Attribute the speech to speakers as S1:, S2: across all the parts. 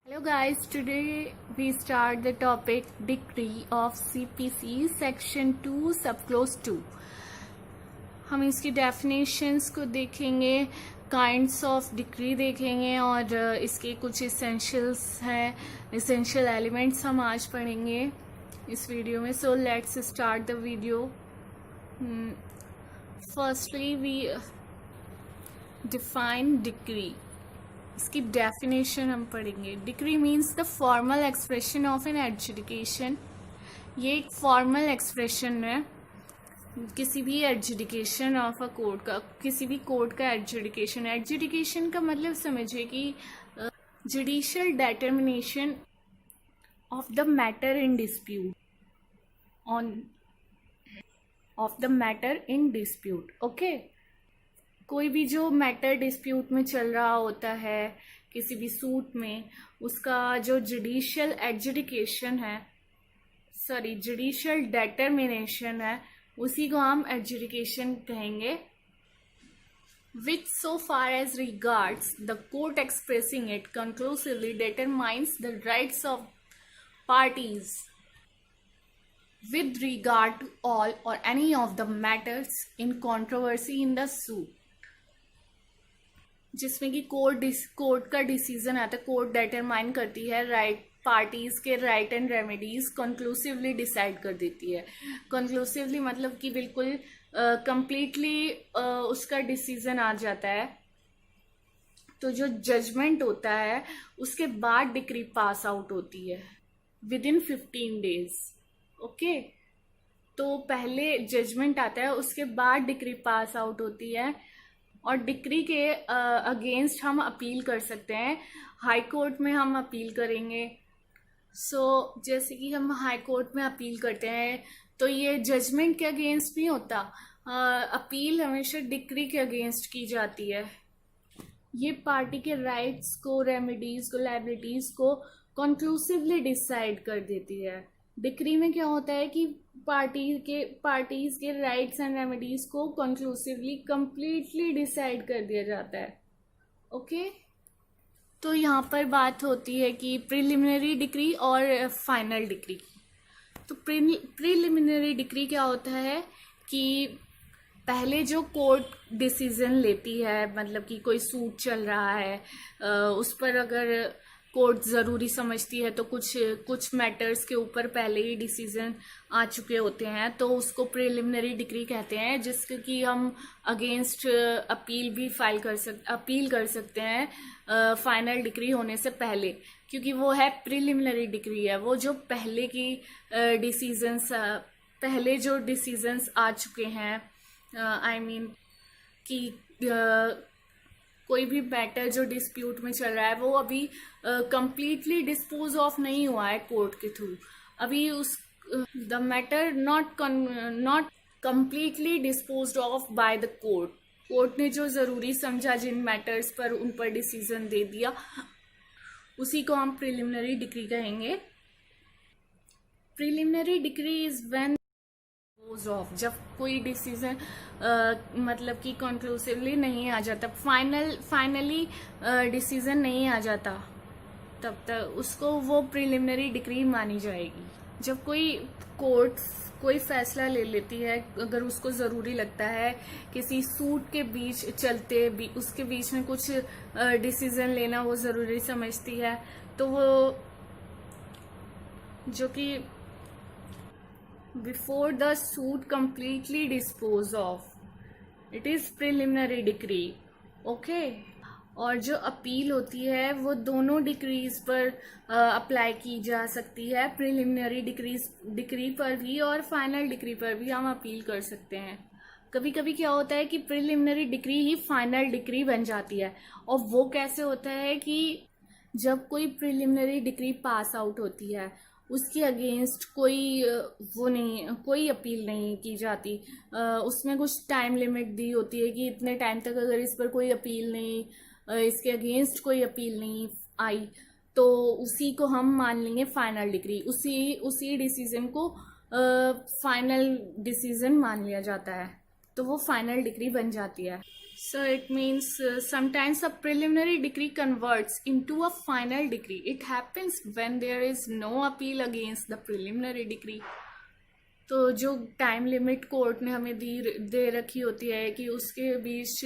S1: Hello guys, today we start the topic decree of CPC section 2 subclause 2. हम इसकी definitions को देखेंगे, kinds of decree देखेंगे और इसके कुछ essentials हैं, essential elements हम आज पढ़ेंगे इस वीडियो में. So let's start the video. Firstly we define decree. इसकी डेफिनेशन हम पढ़ेंगे. Decree means the formal expression of an adjudication. ये एक फॉर्मल एक्सप्रेशन है किसी भी एडजुडिकेशन ऑफ अ कोर्ट का, किसी भी कोर्ट का एडजुडिकेशन. एडजुडिकेशन का मतलब समझिए कि judicial determination of the matter in dispute of the matter in dispute. Okay, कोई भी जो मैटर डिस्प्यूट में चल रहा होता है किसी भी सूट में, उसका जो जुडिशियल एडजुडिकेशन है, जुडिशियल डिटर्मिनेशन है, उसी को हम एडजुडिकेशन कहेंगे. Which so far as regards the court expressing it conclusively determines the rights of parties with regard to all or any of the matters in controversy in the suit. जिसमें कि court का decision आता है, court determine करती है right parties के right and remedies, conclusively decide कर देती है. कंक्लूसिवली मतलब कि बिल्कुल कंप्लीटली उसका डिसीजन आ जाता है. तो जो जजमेंट होता है उसके बाद डिक्री पास आउट होती है विद इन 15 days. ओके, तो पहले जजमेंट आता है, उसके बाद डिक्री पास आउट होती है और डिक्री के अगेंस्ट हम अपील कर सकते हैं. हाई कोर्ट में हम अपील करेंगे. जैसे कि हम हाई कोर्ट में अपील करते हैं तो ये जजमेंट के अगेंस्ट नहीं होता, अपील हमेशा डिक्री के अगेंस्ट की जाती है. ये पार्टी के राइट्स को, रेमेडीज को, लायबिलिटीज को कंक्लूसिवली डिसाइड कर देती है. डिक्री में क्या होता है कि पार्टीज के राइट्स एंड रेमेडीज को कंक्लूसिवली कंप्लीटली डिसाइड कर दिया जाता है. ओके, तो यहाँ पर बात होती है कि प्रिलिमिनरी डिक्री और फाइनल डिक्री. तो प्रिलिमिनरी डिक्री क्या होता है कि पहले जो कोर्ट डिसीजन लेती है, मतलब कि कोई सूट चल रहा है, उस पर अगर कोर्ट ज़रूरी समझती है तो कुछ मैटर्स के ऊपर पहले ही डिसीजन आ चुके होते हैं, तो उसको प्रिलिमिनरी डिक्री कहते हैं, जिसके कि हम अगेंस्ट अपील कर सकते हैं फाइनल डिक्री होने से पहले, क्योंकि वो है प्रिलिमिनरी डिक्री है. वो जो पहले की पहले जो डिसीजंस आ चुके हैं, आई मीन कि कोई भी मैटर जो डिस्प्यूट में चल रहा है वो अभी कंप्लीटली डिस्पोज ऑफ नहीं हुआ है कोर्ट के थ्रू. अभी the matter not completely disposed of by the court. Court ने जो ज़रूरी समझा जिन मैटर्स पर उन पर डिसीजन दे दिया, उसी को हम प्रिलिमिनरी डिक्री कहेंगे. Preliminary decree is when of, जब कोई डिसीजन मतलब कि कंक्लूसिवली नहीं आ जाता, फाइनली डिसीजन नहीं आ जाता, तब तक उसको वो प्रिलिमिनरी डिक्री मानी जाएगी. जब कोर्ट कोई फैसला ले लेती है, अगर उसको ज़रूरी लगता है किसी सूट के बीच चलते उसके बीच में कुछ डिसीजन लेना वो ज़रूरी समझती है, तो वो जो कि before the suit completely dispose of, it is preliminary decree. Okay, और जो अपील होती है वो दोनों डिक्रीज पर अप्लाई की जा सकती है. प्रिलिमिनरी डिक्री पर भी और फाइनल डिक्री पर भी हम अपील कर सकते हैं. कभी कभी क्या होता है कि preliminary decree he final decree बन जाती है. और वो कैसे होता है कि जब कोई प्रिलिमिनरी डिक्री पास आउट होती है, उसके अगेंस्ट कोई अपील नहीं की जाती. उसमें कुछ टाइम लिमिट दी होती है कि इतने टाइम तक अगर इस पर कोई अपील नहीं, इसके अगेंस्ट कोई अपील नहीं आई, तो उसी को हम मान लेंगे फाइनल डिक्री. उसी डिसीजन को फाइनल डिसीजन मान लिया जाता है, तो वो फाइनल डिक्री बन जाती है. So it means sometimes a preliminary decree converts into a final decree. It happens when there is no appeal against the preliminary decree. तो जो टाइम लिमिट कोर्ट ने हमें दे रखी होती है कि उसके बीच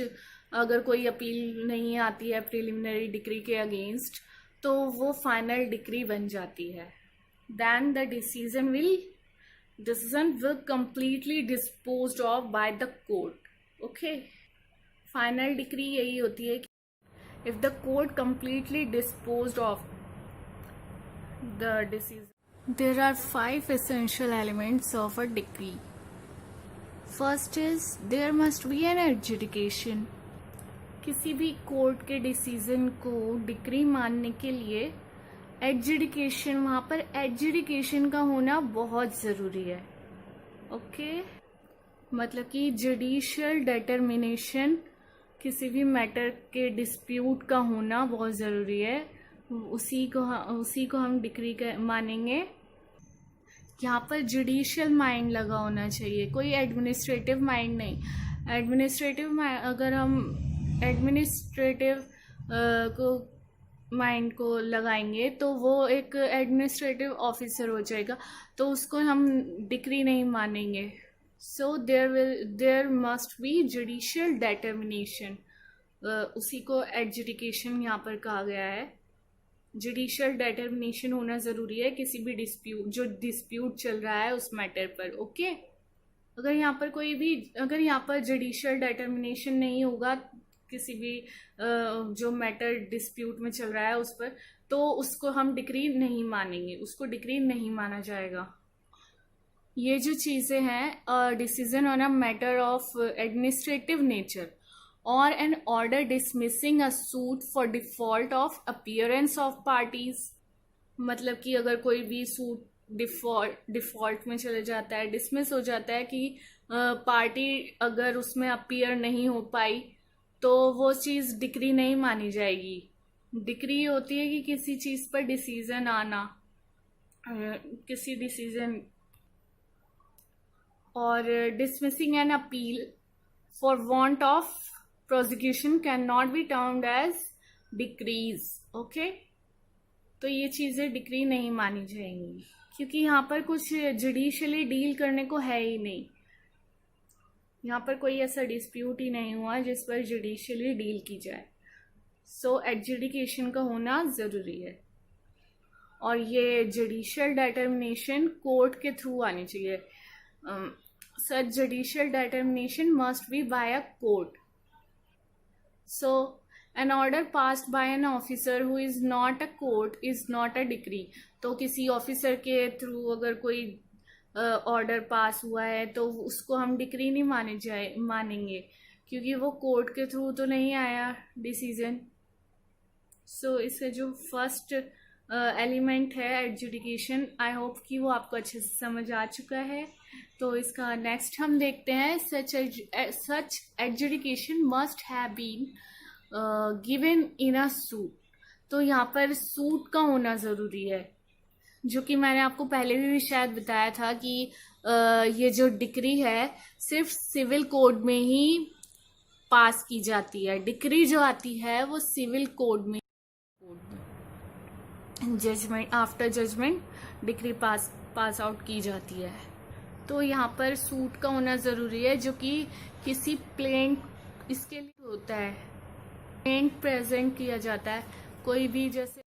S1: अगर कोई अपील नहीं आती है प्रिलिमिनरी डिक्री के अगेंस्ट, तो वो फाइनल डिक्री बन जाती है. Then the decision will completely disposed of by the court. Okay, final decree यही होती है कि if the court completely disposed of the decision. There are 5 essential elements of a decree. First is there must be an adjudication. किसी भी court के decision को decree मानने के लिए एडजुडिकेशन, वहाँ पर एडजुडिकेशन का होना बहुत ज़रूरी है. ओके, मतलब कि जुडिशियल डिटर्मिनेशन, किसी भी मैटर के डिस्प्यूट का होना बहुत ज़रूरी है. उसी को हम डिक्री मानेंगे. यहाँ पर जुडिशियल माइंड लगा होना चाहिए, कोई एडमिनिस्ट्रेटिव माइंड नहीं. अगर हम एडमिनिस्ट्रेटिव माइंड को लगाएंगे तो वो एक एडमिनिस्ट्रेटिव ऑफिसर हो जाएगा, तो उसको हम डिक्री नहीं मानेंगे. So there must be judicial determination. उसी को एडजुडिकेशन यहाँ पर कहा गया है. जुडिशियल डिटर्मिनेशन होना ज़रूरी है किसी भी डिस्प्यूट चल रहा है उस मैटर पर. ओके, अगर यहाँ पर जुडिशियल डिटर्मिनेशन नहीं होगा किसी भी जो मैटर डिस्प्यूट में चल रहा है उस पर, तो उसको हम डिक्री नहीं मानेंगे, उसको डिक्री नहीं माना जाएगा. ये जो चीज़ें हैं, decision on a matter of administrative nature or an order dismissing a suit for default of appearance of parties. मतलब कि अगर कोई भी सूट डिफॉल्ट में चले जाता है, डिसमिस हो जाता है कि पार्टी अगर उसमें अपीयर नहीं हो पाई, तो वो चीज़ डिक्री नहीं मानी जाएगी. डिक्री होती है कि किसी चीज़ पर डिसीजन आना, किसी डिसीजन. और dismissing an appeal for want of prosecution can not be termed as decrees. Okay, तो ये चीज़ें डिक्री नहीं मानी जाएंगी क्योंकि यहाँ पर कुछ जुडिशियली डील करने को है ही नहीं. यहाँ पर कोई ऐसा डिस्प्यूट ही नहीं हुआ जिस पर जुडिशियली डील की जाए. सो एडजुडिकेशन का होना ज़रूरी है. और ये जुडिशियल डिटर्मिनेशन कोर्ट के थ्रू आनी चाहिए. Such judicial determination must be by a court. So, an order passed by an officer who is not a court is not a decree. तो किसी ऑफिसर के थ्रू अगर कोई ऑर्डर पास हुआ है तो उसको हम डिक्री नहीं मानेंगे क्योंकि वो कोर्ट के थ्रू तो नहीं आया डिसीजन. सो इसका जो फर्स्ट एलिमेंट है एडजुडिकेशन, आई होप कि वो आपको अच्छे से समझ आ चुका है. तो इसका नेक्स्ट हम देखते हैं. Such adjudication must have been given in a suit. तो यहाँ पर सूट का होना ज़रूरी है, जो कि मैंने आपको पहले भी शायद बताया था कि ये जो डिक्री है सिर्फ सिविल कोड में ही पास की जाती है. डिक्री जो आती है वो सिविल कोड में judgment, after judgment decree pass out की जाती है. तो यहाँ पर सूट का होना ज़रूरी है, जो कि किसी प्लेंट इसके लिए होता है. प्लेंट प्रेजेंट किया जाता है कोई भी, जैसे